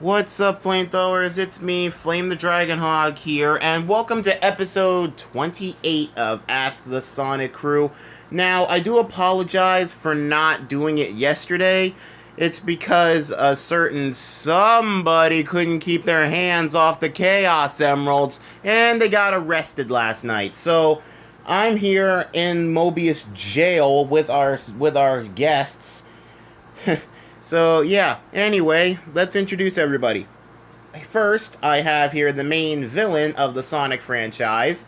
What's up, flamethrowers? It's me, Flame the Dragon Hog here, and welcome to episode 28 of Ask the Sonic Crew. Now, I do apologize for not doing it yesterday. It's because a certain somebody couldn't keep their hands off the Chaos Emeralds, and they got arrested last night. So, I'm here in Mobius jail with our guests. So, yeah, anyway, let's introduce everybody. First, I have here the main villain of the Sonic franchise.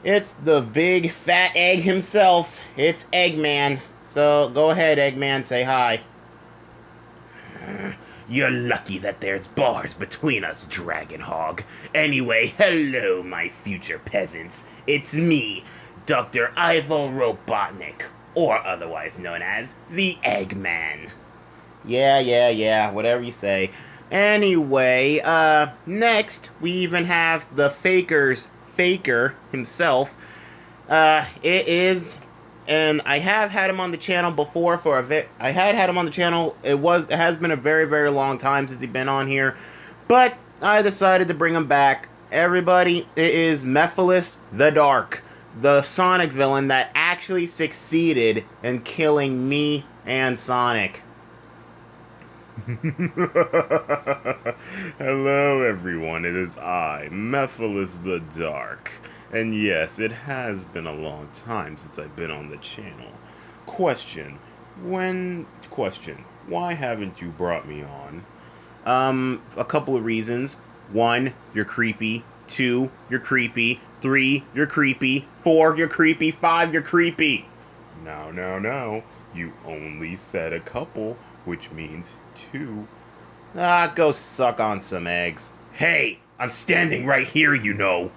It's the big fat egg himself. It's Eggman. So, go ahead, Eggman, say hi. You're lucky that there's bars between us, Dragon Hog. Anyway, hello, my future peasants. It's me, Dr. Ivo Robotnik, or otherwise known as the Eggman. Yeah, whatever you say. Anyway, next, we even have the Faker's Faker himself. It is, and I have had him on the channel before for I had him on the channel. It has been a very, very long time since he's been on here, but I decided to bring him back. Everybody, it is Mephiles the Dark, the Sonic villain that actually succeeded in killing me and Sonic. Hello, everyone. It is I, Mephiles the Dark. And yes, it has been a long time since I've been on the channel. Question, why haven't you brought me on? A couple of reasons. 1, you're creepy. 2, you're creepy. 3, you're creepy. 4, you're creepy. 5, you're creepy. Now. You only said a couple, which means 2. Ah, go suck on some eggs. Hey, I'm standing right here, you know.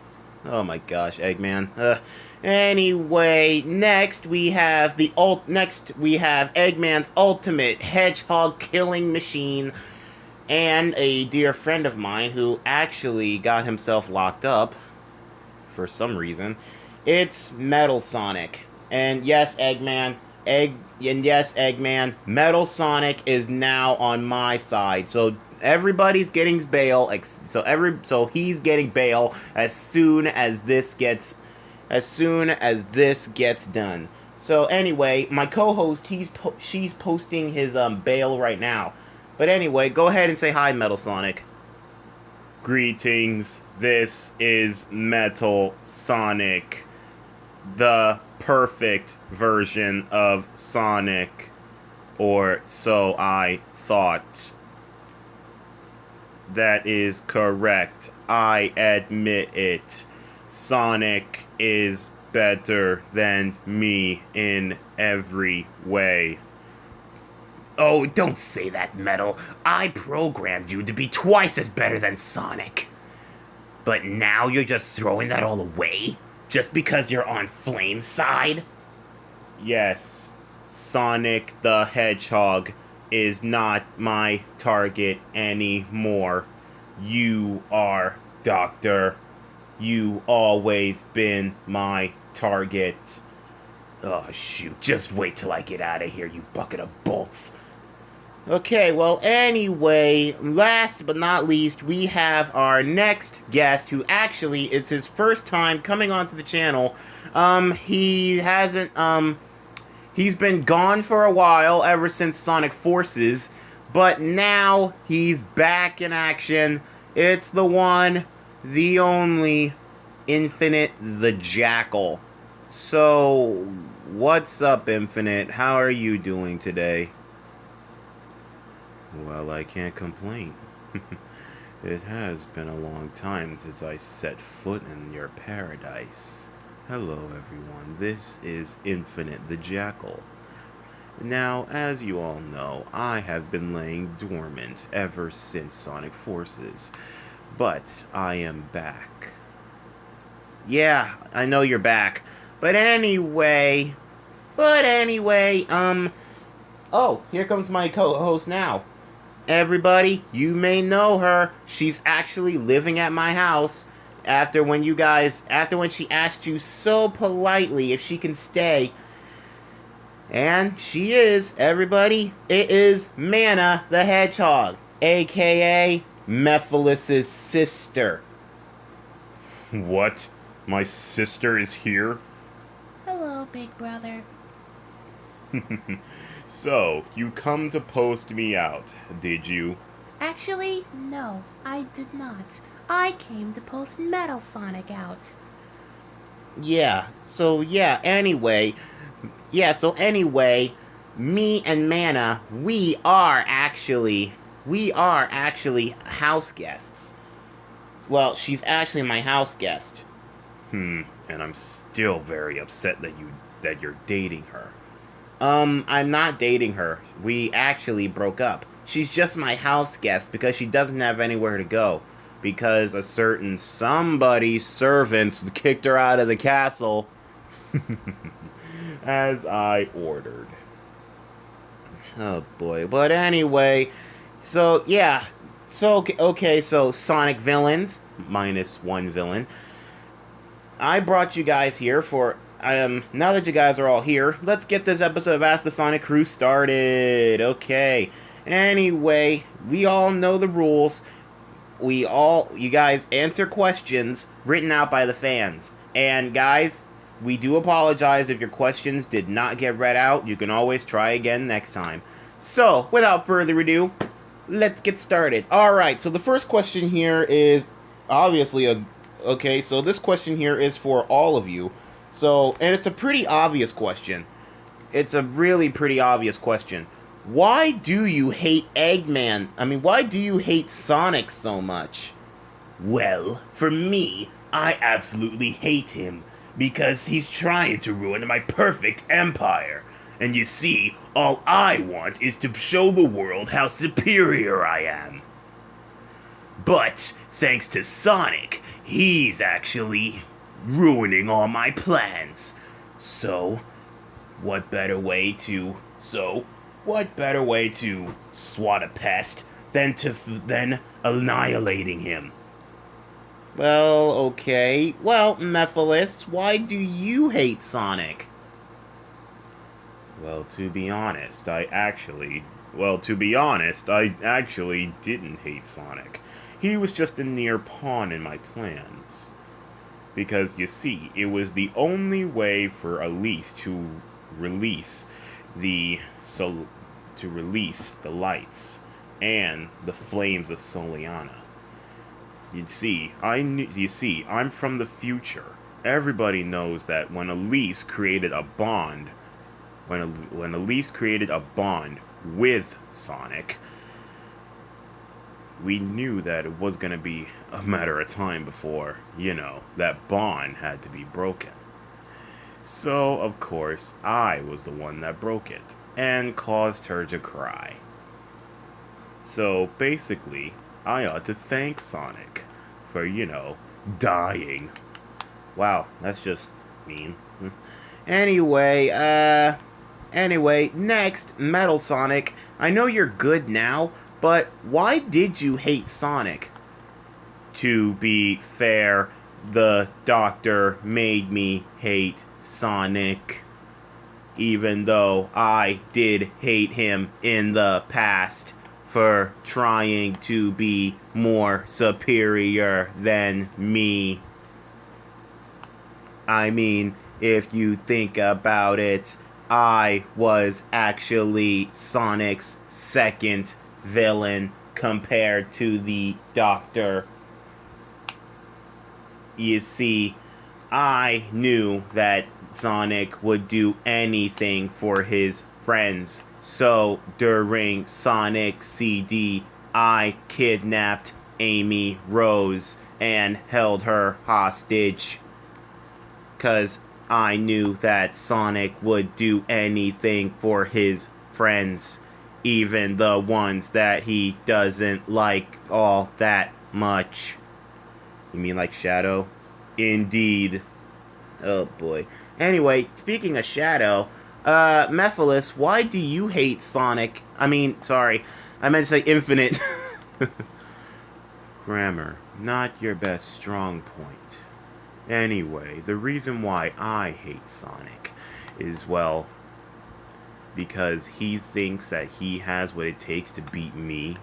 Oh my gosh, Eggman. Anyway, next we have Eggman's ultimate hedgehog killing machine, and a dear friend of mine who actually got himself locked up for some reason. It's Metal Sonic. And yes, Eggman, Metal Sonic is now on my side. So everybody's getting bail. So he's getting bail as soon as this gets done. So anyway, my co-host, she's posting his bail right now. But anyway, go ahead and say hi, Metal Sonic. Greetings, this is Metal Sonic, the perfect version of Sonic, or so I thought. That is correct. I admit it. Sonic is better than me in every way. Oh, don't say that, Metal. I programmed you to be twice as better than Sonic. But now you're just throwing that all away? Just because you're on Flame's side? Yes, Sonic the Hedgehog is not my target anymore. You are, Doctor. You always been my target. Oh, shoot. Just wait till I get out of here, you bucket of bolts. Okay, well, anyway, last but not least, we have our next guest, who actually, it's his first time coming onto the channel. He's been gone for a while, ever since Sonic Forces, but now he's back in action. It's the one, the only, Infinite the Jackal. So, what's up, Infinite? How are you doing today? Well, I can't complain. It has been a long time since I set foot in your paradise. Hello, everyone. This is Infinite the Jackal. Now, as you all know, I have been laying dormant ever since Sonic Forces, but I am back. Yeah, I know you're back. But anyway, oh, here comes my co-host now. Everybody, you may know her. She's actually living at my house after when she asked you so politely if she can stay. And she is, everybody, it is Manna the hedgehog. aka Mephiles' sister. What? My sister is here? Hello, big brother. So, you come to post me out, did you? Actually, no, I did not. I came to post Metal Sonic out. Anyway, me and Manna, we are actually house guests. Well, she's actually my house guest. And I'm still very upset that you're dating her. I'm not dating her. We actually broke up. She's just my house guest because she doesn't have anywhere to go. Because a certain somebody's servants kicked her out of the castle. As I ordered. Oh boy. But anyway, so yeah. So Sonic villains, minus one villain. I brought you guys here for now that you guys are all here, let's get this episode of Ask the Sonic Crew started. Okay. Anyway, we all know the rules. You guys answer questions written out by the fans. And guys, we do apologize if your questions did not get read out. You can always try again next time. So, without further ado, let's get started. Alright, so the first question here is obviously okay, so this question here is for all of you. So, and it's a pretty obvious question. It's a really pretty obvious question. Why do you hate Eggman? I mean, why do you hate Sonic so much? Well, for me, I absolutely hate him because he's trying to ruin my perfect empire. And you see, all I want is to show the world how superior I am. But, thanks to Sonic, he's actually ruining all my plans. So, what better way to swat a pest than annihilating him? Well, okay. Well, Mephiles, why do you hate Sonic? Well, to be honest, I actually didn't hate Sonic. He was just a near pawn in my plans. Because, you see, it was the only way for Elise to release the lights and the flames of Soliana. You see, I'm from the future. Everybody knows that when Elise created a bond with Sonic, we knew that it was going to be a matter of time before, that bond had to be broken. So, of course, I was the one that broke it, and caused her to cry. So, basically, I ought to thank Sonic for, dying. Wow, that's just mean. Anyway, next, Metal Sonic. I know you're good now, but why did you hate Sonic? To be fair, the doctor made me hate Sonic. Even though I did hate him in the past for trying to be more superior than me. I mean, if you think about it, I was actually Sonic's second villain compared to the Doctor. You see, I knew that Sonic would do anything for his friends. So during Sonic CD, I kidnapped Amy Rose and held her hostage. 'Cause I knew that Sonic would do anything for his friends. Even the ones that he doesn't like all that much. You mean like Shadow? Indeed. Oh boy. Anyway, speaking of Shadow, Mephiles, why do you hate Sonic? I meant to say Infinite. Grammar, not your best strong point. Anyway, the reason why I hate Sonic is, well, because he thinks that he has what it takes to beat me,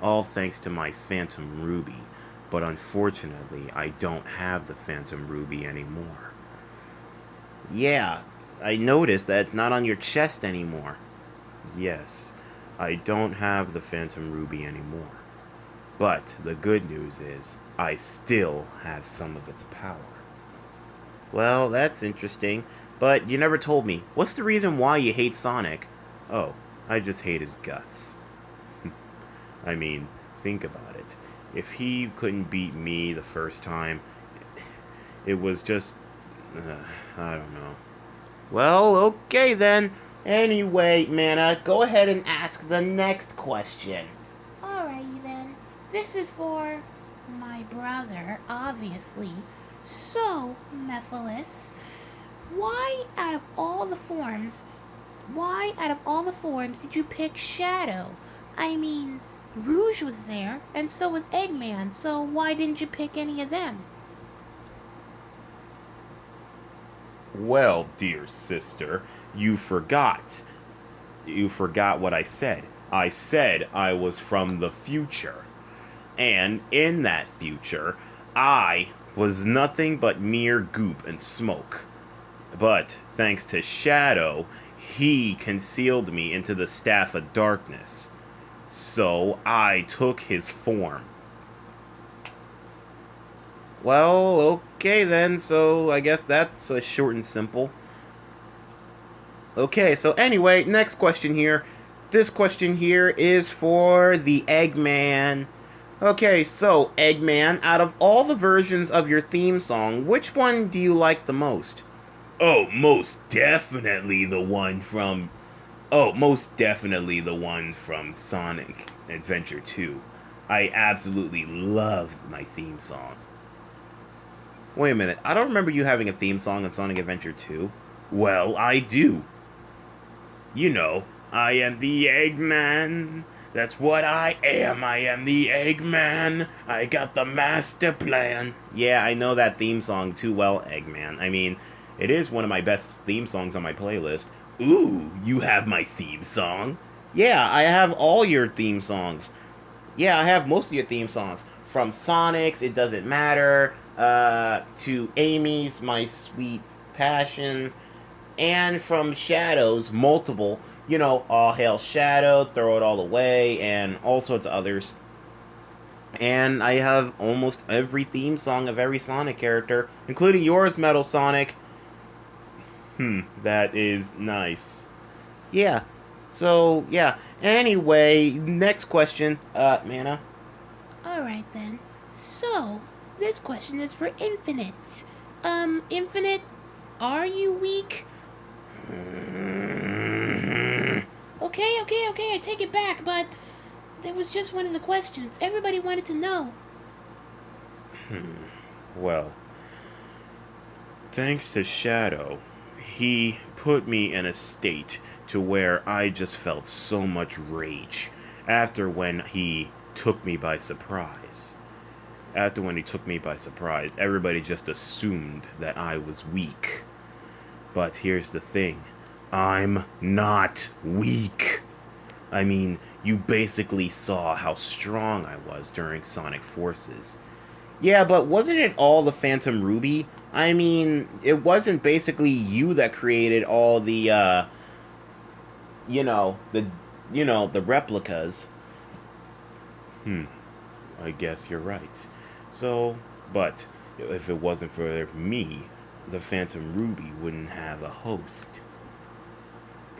All thanks to my Phantom Ruby. But unfortunately, I don't have the Phantom Ruby anymore. Yeah, I noticed that it's not on your chest anymore. Yes, I don't have the Phantom Ruby anymore. But the good news is, I still have some of its power. Well, that's interesting. But you never told me. What's the reason why you hate Sonic? Oh, I just hate his guts. I mean, think about it. If he couldn't beat me the first time, it was just... I don't know. Well, okay then. Anyway, Manna, go ahead and ask the next question. Alrighty then. This is for my brother, obviously. So, Mephiles, why out of all the forms did you pick Shadow? I mean, Rouge was there, and so was Eggman, so why didn't you pick any of them? Well, dear sister, you forgot. You forgot what I said. I said I was from the future. And in that future, I was nothing but mere goop and smoke. But thanks to Shadow, he concealed me into the Staff of Darkness. So I took his form. Well, okay then, so I guess that's short and simple. Okay, so anyway, next question here. This question here is for the Eggman. Okay, so Eggman, out of all the versions of your theme song, which one do you like the most? Oh, most definitely the one from Sonic Adventure 2. I absolutely loved my theme song. Wait a minute, I don't remember you having a theme song in Sonic Adventure 2. Well, I do. You know, I am the Eggman. That's what I am. I am the Eggman. I got the master plan. Yeah, I know that theme song too well, Eggman. I mean, it is one of my best theme songs on my playlist. Ooh, you have my theme song? Yeah, I have all your theme songs. Yeah, I have most of your theme songs. From Sonic's, It Doesn't Matter, to Amy's, My Sweet Passion, and from Shadow's, multiple. You know, All Hail Shadow, Throw It All Away, and all sorts of others. And I have almost every theme song of every Sonic character, including yours, Metal Sonic. That is nice. Yeah. So, yeah. Anyway, next question, Manna. Alright then. So, this question is for Infinite. Infinite, are you weak? Okay, I take it back, but that was just one of the questions. Everybody wanted to know. Well, thanks to Shadow, he put me in a state to where I just felt so much rage after when he took me by surprise. Everybody just assumed that I was weak. But here's the thing. I'm not weak. I mean, you basically saw how strong I was during Sonic Forces. Yeah, but wasn't it all the Phantom Ruby? I mean, it wasn't basically you that created all the, the replicas. I guess you're right. So, but if it wasn't for me, the Phantom Ruby wouldn't have a host.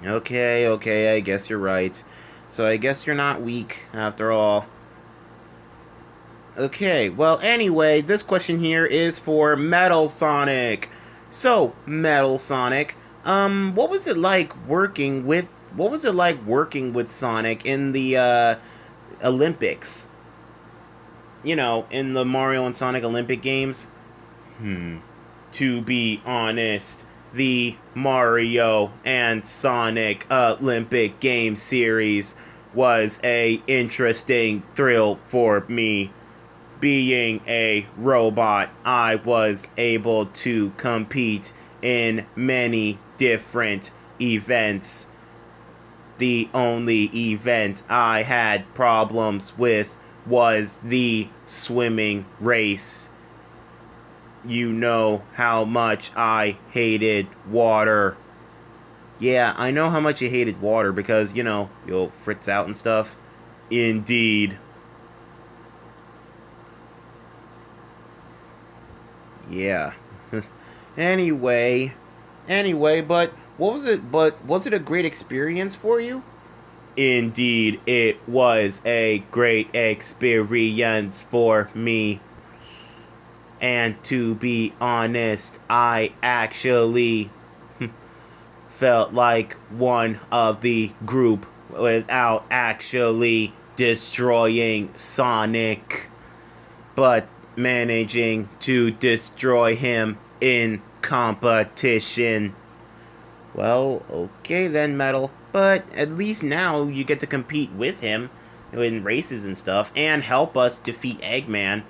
Okay, I guess you're right. So I guess you're not weak, after all. Okay, well, anyway, this question here is for Metal Sonic. So, Metal Sonic, what was it like working with Sonic in the, Olympics? You know, in the Mario and Sonic Olympic games? To be honest, the Mario and Sonic Olympic Game series was a interesting thrill for me. Being a robot, I was able to compete in many different events. the only event I had problems with was the swimming race. You know how much I hated water. Yeah, I know how much you hated water because, you'll fritz out and stuff. Indeed. Yeah. Anyway, but was it a great experience for you? Indeed, it was a great experience for me. And to be honest, I actually felt like one of the group without actually destroying Sonic, but managing to destroy him in competition. Well, okay then, Metal, but at least now you get to compete with him in races and stuff and help us defeat Eggman.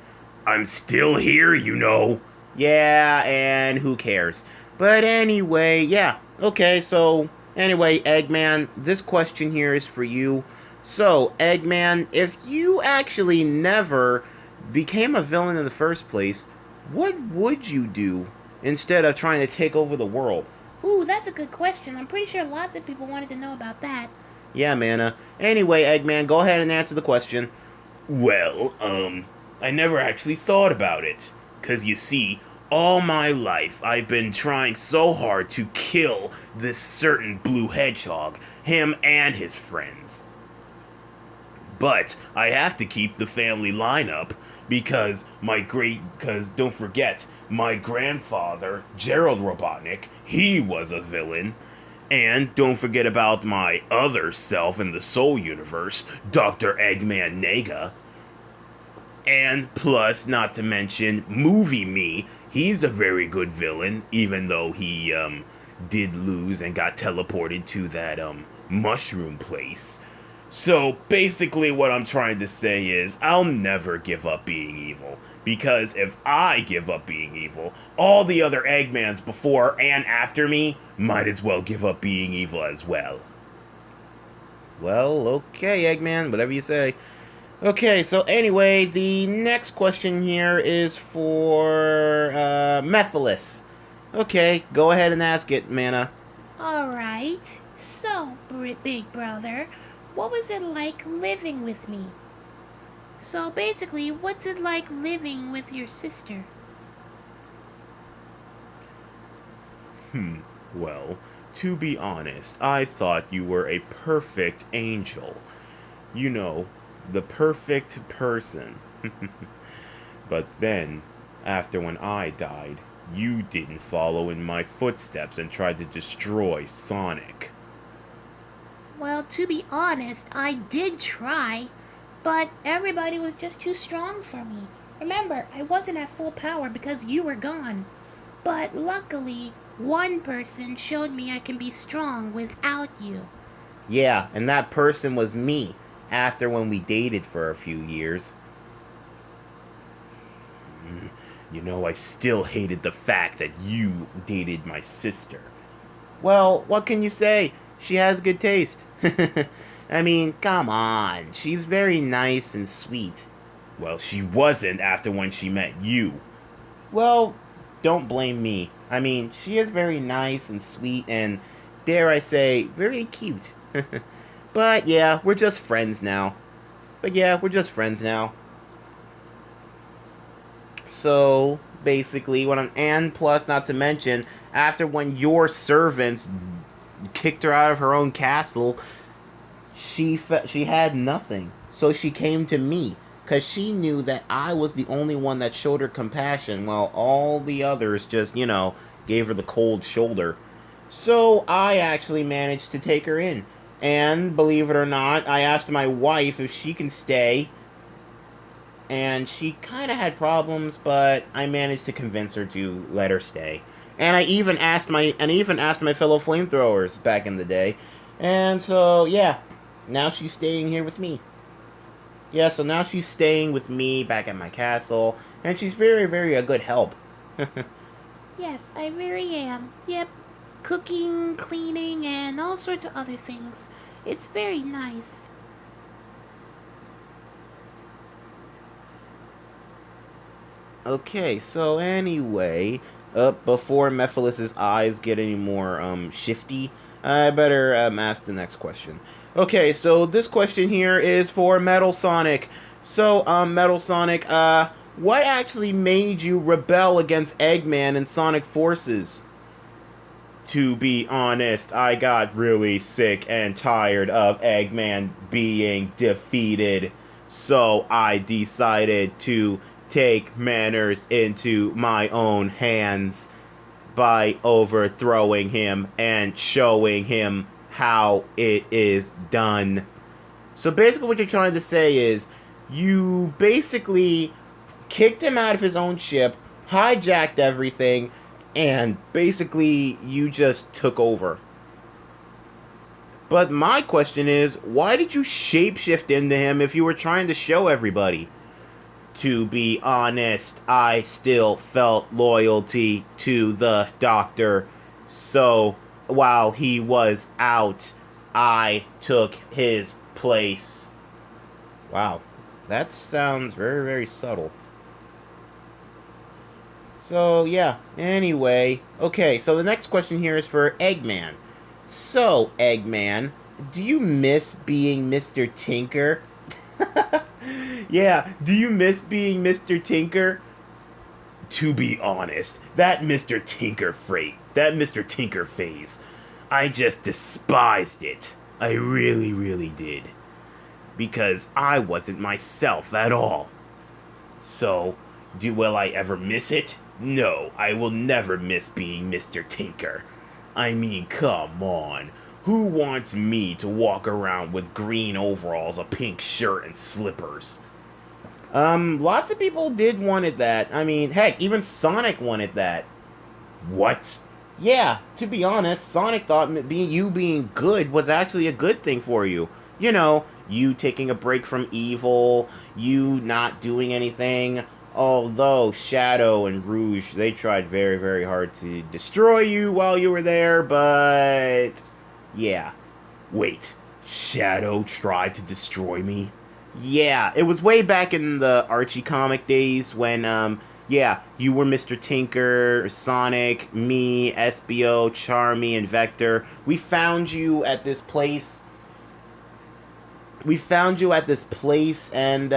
I'm still here, you know. Yeah, and who cares? But anyway, yeah. Okay, so anyway, Eggman, this question here is for you. So, Eggman, if you actually never became a villain in the first place, what would you do instead of trying to take over the world? Ooh, that's a good question. I'm pretty sure lots of people wanted to know about that. Yeah, Manna. Anyway, Eggman, go ahead and answer the question. Well, I never actually thought about it. 'Cause you see, all my life I've been trying so hard to kill this certain blue hedgehog, him and his friends. But I have to keep the family line up because don't forget, my grandfather, Gerald Robotnik, he was a villain. And don't forget about my other self in the Soul Universe, Dr. Eggman Nega. And plus, not to mention, Movie Me, he's a very good villain, even though he, did lose and got teleported to that, mushroom place. So, basically what I'm trying to say is, I'll never give up being evil. Because if I give up being evil, all the other Eggmans before and after me might as well give up being evil as well. Well, okay, Eggman, whatever you say. Okay, so anyway, the next question here is for Mephiles. Okay, go ahead and ask it, Manna. Alright. So, big brother, what was it like living with me? So basically, what's it like living with your sister? Well, to be honest, I thought you were a perfect angel. You know, the perfect person. But then, after when I died, you didn't follow in my footsteps and tried to destroy Sonic. Well, to be honest, I did try, but everybody was just too strong for me. Remember, I wasn't at full power because you were gone. But luckily, one person showed me I can be strong without you. Yeah, and that person was me, after when we dated for a few years. You know, I still hated the fact that you dated my sister. Well, what can you say? She has good taste. I mean, come on. She's very nice and sweet. Well, she wasn't after when she met you. Well, don't blame me. I mean, she is very nice and sweet and, dare I say, very cute. But yeah, we're just friends now. So, basically, and plus, not to mention, after when your servants kicked her out of her own castle, she had nothing. So she came to me, because she knew that I was the only one that showed her compassion, while all the others just, gave her the cold shoulder. So I actually managed to take her in. And, believe it or not, I asked my wife if she can stay. And she kind of had problems, but I managed to convince her to let her stay. And I even asked my fellow flamethrowers back in the day. And so, yeah, now she's staying here with me. Yeah, so now she's staying with me back at my castle, and she's very, very a good help. Yes, I really am. Yep. Cooking, cleaning, and all sorts of other things. It's very nice. Okay, so anyway, before Mephiles' eyes get any more shifty, I better ask the next question. Okay, so this question here is for Metal Sonic. So, Metal Sonic, what actually made you rebel against Eggman and Sonic Forces? To be honest, I got really sick and tired of Eggman being defeated, so I decided to take manners into my own hands by overthrowing him and showing him how it is done. So basically what you're trying to say is you basically kicked him out of his own ship, hijacked everything, and basically you just took over. But my question is, why did you shapeshift into him if you were trying to show everybody? To be honest, I still felt loyalty to the Doctor, so while he was out, I took his place. Wow, that sounds very, very subtle. So, yeah, anyway. Okay, so the next question here is for Eggman. So, Eggman, do you miss being Mr. Tinker? Yeah, do you miss being Mr. Tinker? To be honest, that Mr. Tinker phase, I just despised it. I really, really did. Because I wasn't myself at all. So, will I ever miss it? No, I will never miss being Mr. Tinker. I mean, come on. Who wants me to walk around with green overalls, a pink shirt, and slippers? Lots of people did wanted that. I mean, heck, even Sonic wanted that. What? Yeah, to be honest, Sonic thought you being good was actually a good thing for you. You know, you taking a break from evil, you not doing anything. Although Shadow and Rouge, they tried very, very hard to destroy you while you were there, but yeah. Wait, Shadow tried to destroy me? Yeah, it was way back in the Archie comic days when, yeah, you were Mr. Tinker, Sonic, me, SBO, Charmy, and Vector. We found you at this place. And,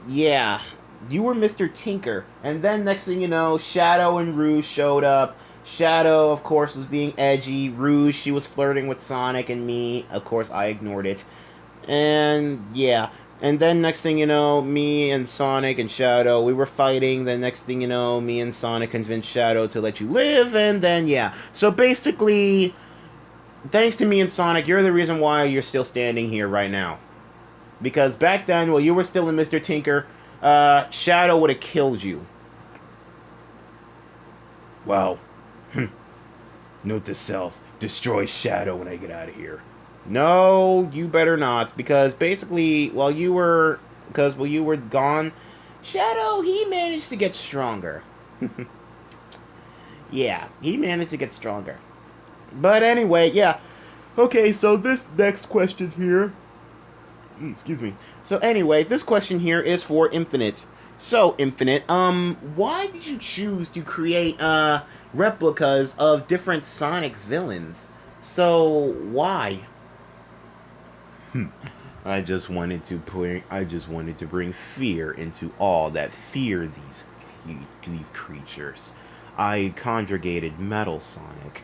yeah, you were Mr. Tinker. And then, next thing you know, Shadow and Rouge showed up. Shadow, of course, was being edgy. Rouge, she was flirting with Sonic and me. Of course, I ignored it. And, yeah. And then, next thing you know, me and Sonic and Shadow, we were fighting. Then, next thing you know, me and Sonic convinced Shadow to let you live. And then, yeah. So, basically, thanks to me and Sonic, you're the reason why you're still standing here right now. Because back then, while you were still in Mr. Tinker, Shadow would have killed you. Wow. Note to self, destroy Shadow when I get out of here. No, you better not, because basically, while you were gone, Shadow, he managed to get stronger. Yeah, he managed to get stronger. But anyway, yeah. Okay, so this next question here, excuse me. So anyway, this question here is for Infinite. So, Infinite, why did you choose to create, replicas of different Sonic villains? So, why? I just wanted to bring fear into all that fear these creatures. I conjugated Metal Sonic,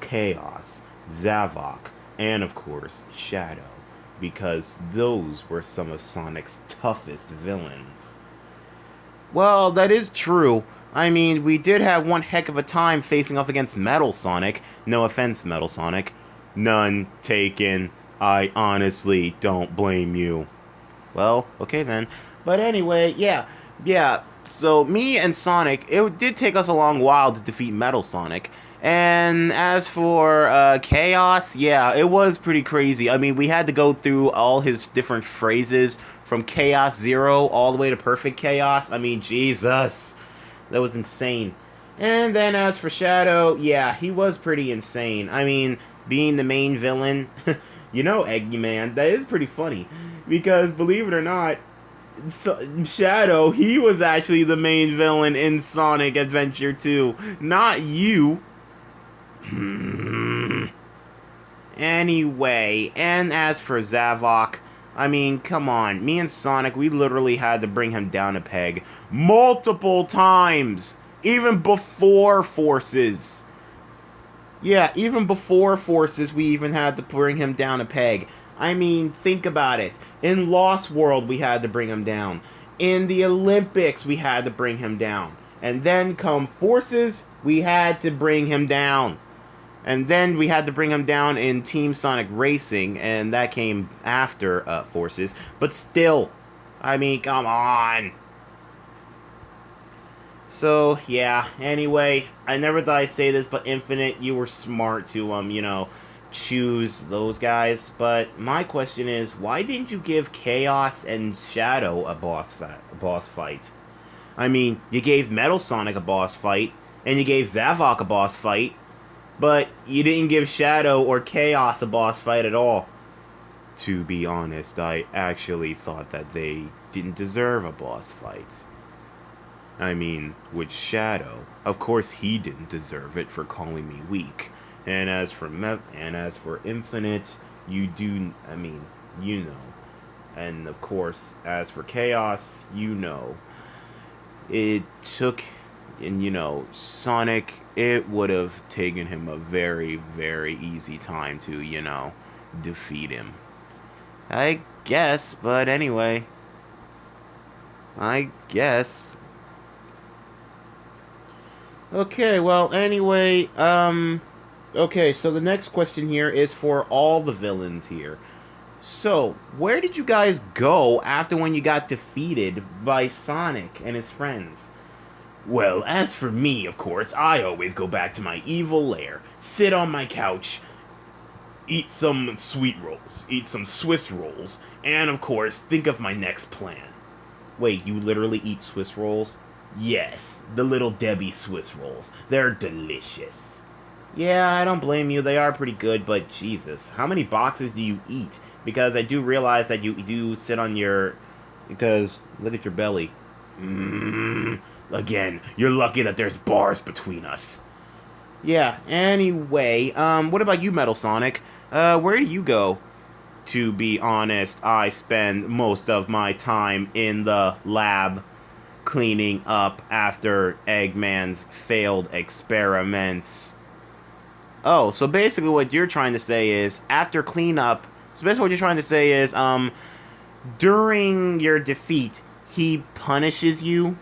Chaos, Zavok, and of course Shadow, because those were some of Sonic's toughest villains. Well, that is true. I mean, we did have one heck of a time facing off against Metal Sonic. No offense, Metal Sonic. None taken. I honestly don't blame you. Well, okay then. But anyway, yeah. So, me and Sonic, it did take us a long while to defeat Metal Sonic. And as for Chaos, yeah, it was pretty crazy. I mean, we had to go through all his different phrases from Chaos Zero all the way to Perfect Chaos. I mean, Jesus. That was insane. And then as for Shadow, yeah, he was pretty insane. I mean, being the main villain. You know, Eggman, that is pretty funny. Because, believe it or not, Shadow, he was actually the main villain in Sonic Adventure 2. Not you. Anyway, and as for Zavok, I mean, come on. Me and Sonic, we literally had to bring him down a peg multiple times. Even before Forces. Yeah, even before Forces, we even had to bring him down a peg. I mean, think about it. In Lost World, we had to bring him down. In the Olympics, we had to bring him down. And then come Forces, we had to bring him down. And then we had to bring him down in Team Sonic Racing, and that came after Forces. But still, I mean, come on. So, yeah, anyway, I never thought I'd say this, but Infinite, you were smart to, you know, choose those guys. But my question is, why didn't you give Chaos and Shadow a boss fight? I mean, you gave Metal Sonic a boss fight, and you gave Zavok a boss fight, but you didn't give Shadow or Chaos a boss fight at all. To be honest, I actually thought that they didn't deserve a boss fight. I mean, with Shadow, of course he didn't deserve it for calling me weak. And as for Infinite, you do, I mean, you know. And of course, as for Chaos, you know. It took, and you know, Sonic, it would have taken him a very, very easy time to, you know, defeat him. I guess, but anyway. I guess. Okay, well, anyway, okay, so the next question here is for all the villains here. So, where did you guys go after when you got defeated by Sonic and his friends? Well, as for me, of course, I always go back to my evil lair, sit on my couch, eat some sweet rolls, eat some Swiss rolls, and of course, think of my next plan. Wait, you literally eat Swiss rolls? Yes, the Little Debbie Swiss rolls. They're delicious. Yeah, I don't blame you. They are pretty good, but Jesus, how many boxes do you eat? Because I do realize that you do sit on your... Because, look at your belly. Again, you're lucky that there's bars between us. Yeah, anyway, what about you, Metal Sonic? Where do you go? To be honest, I spend most of my time in the lab cleaning up after Eggman's failed experiments. Oh, so basically what you're trying to say is, after cleanup, so basically what you're trying to say is, during your defeat, he punishes you?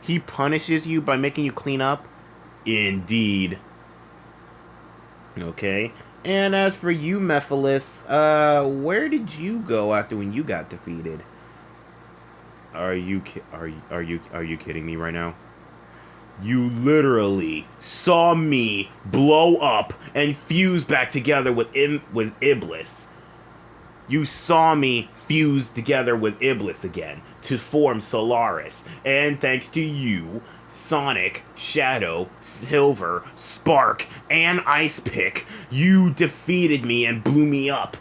He punishes you by making you clean up? Indeed. Okay. And as for you, Mephiles, where did you go after when you got defeated? Are you kidding me right now? You literally saw me blow up and fuse back together with Iblis. You saw me fuse together with Iblis again to form Solaris. And thanks to you, Sonic, Shadow, Silver, Spark, and Ice Pick, you defeated me and blew me up.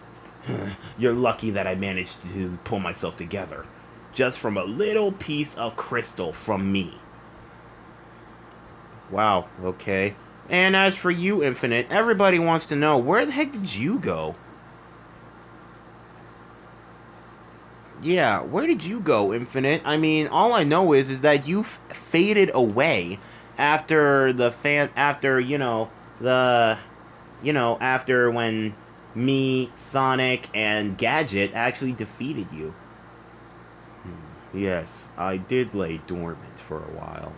You're lucky that I managed to pull myself together. Just from a little piece of crystal from me. Wow, okay. And as for you, Infinite, everybody wants to know, where the heck did you go? Yeah, where did you go, Infinite? I mean, all I know is that you faded away after after when me, Sonic, and Gadget actually defeated you. Yes, I did lay dormant for a while.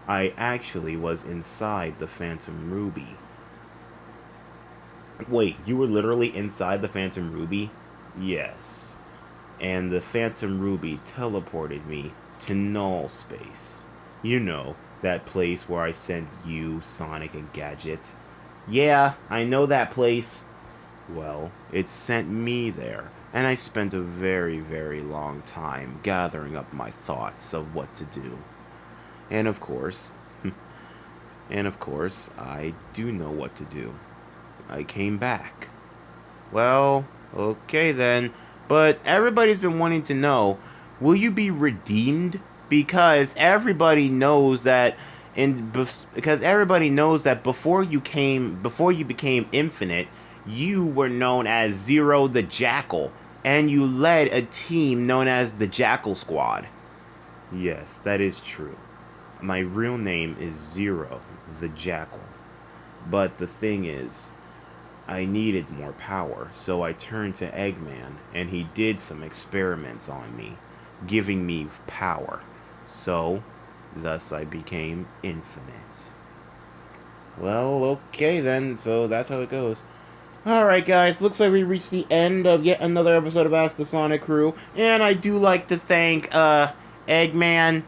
I actually was inside the Phantom Ruby. Wait, you were literally inside the Phantom Ruby? Yes. And the Phantom Ruby teleported me to null space. You know, that place where I sent you, Sonic, and Gadget. Yeah, I know that place. Well, it sent me there, and I spent a very, very long time gathering up my thoughts of what to do. And of course, I do know what to do. I came back. Well, okay then. But everybody's been wanting to know, will you be redeemed? Because everybody knows that before you became infinite, you were known as Zero the Jackal, and you led a team known as the Jackal Squad. Yes, that is true. My real name is Zero the Jackal. But the thing is, I needed more power, so I turned to Eggman, and he did some experiments on me, giving me power. So, thus I became infinite. Well, okay then, so that's how it goes. Alright guys, looks like we reached the end of yet another episode of Ask the Sonic Crew, and I do like to thank, Eggman,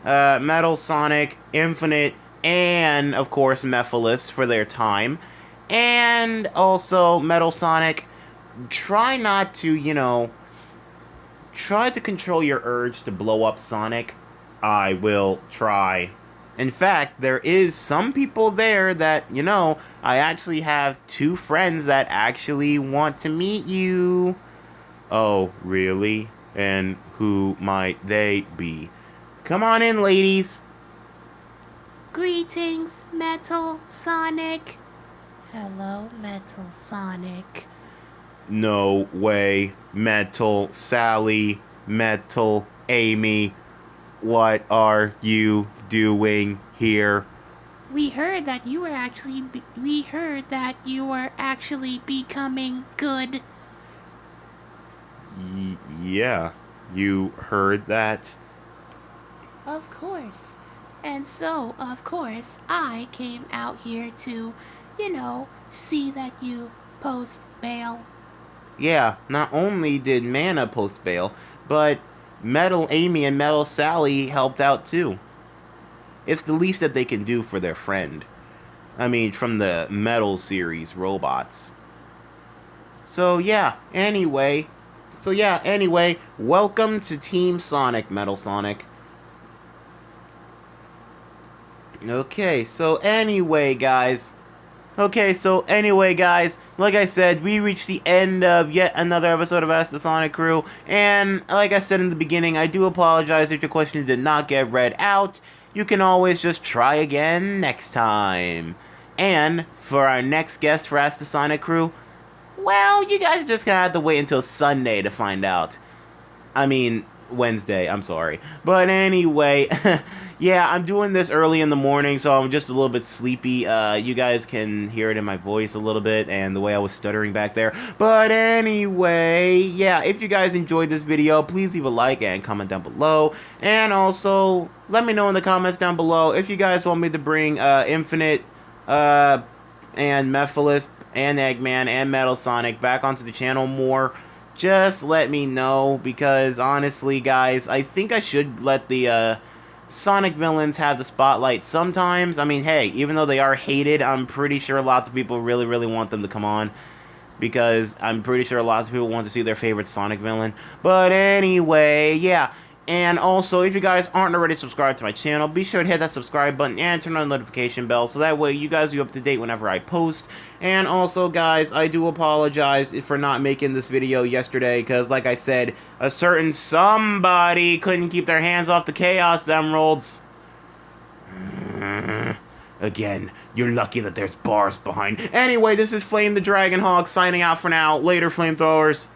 Metal Sonic, Infinite, and, of course, Mephiles for their time. And also, Metal Sonic, try not to, try to control your urge to blow up Sonic. I will try. In fact, there is some people there that, I actually have 2 friends that actually want to meet you. Oh, really? And who might they be? Come on in, ladies. Greetings, Metal Sonic. Hello, Metal Sonic. No way. Metal Sally, Metal Amy. What are you doing here? We heard that you were actually becoming good. Yeah, you heard that? Of course. And so, of course, I came out here to, see that you post bail. Yeah, not only did Manna post bail, but Metal Amy and Metal Sally helped out too. It's the least that they can do for their friend. I mean, from the Metal series robots. So yeah, anyway, welcome to Team Sonic, Metal Sonic. Okay, so anyway, guys, like I said, we reached the end of yet another episode of Ask the Sonic Crew, and like I said in the beginning, I do apologize if your questions did not get read out. You can always just try again next time. And for our next guest for Ask the Sonic Crew, well, you guys are just gonna have to wait until Sunday to find out. I mean, Wednesday, I'm sorry. But anyway, yeah, I'm doing this early in the morning, so I'm just a little bit sleepy. You guys can hear it in my voice a little bit and the way I was stuttering back there. But anyway, yeah, if you guys enjoyed this video, please leave a like and comment down below. And also, let me know in the comments down below if you guys want me to bring Infinite, and Mephiles, and Eggman, and Metal Sonic back onto the channel more. Just let me know, because honestly, guys, I think I should let the Sonic villains have the spotlight sometimes. I mean, hey, even though they are hated, I'm pretty sure lots of people really, really want them to come on, because I'm pretty sure lots of people want to see their favorite Sonic villain. But anyway, yeah. And also, if you guys aren't already subscribed to my channel, be sure to hit that subscribe button and turn on the notification bell, so that way you guys will be up to date whenever I post. And also, guys, I do apologize for not making this video yesterday, because like I said, a certain somebody couldn't keep their hands off the Chaos Emeralds. Again, you're lucky that there's bars behind. Anyway, this is Flame the Dragon Hog signing out for now. Later, flamethrowers.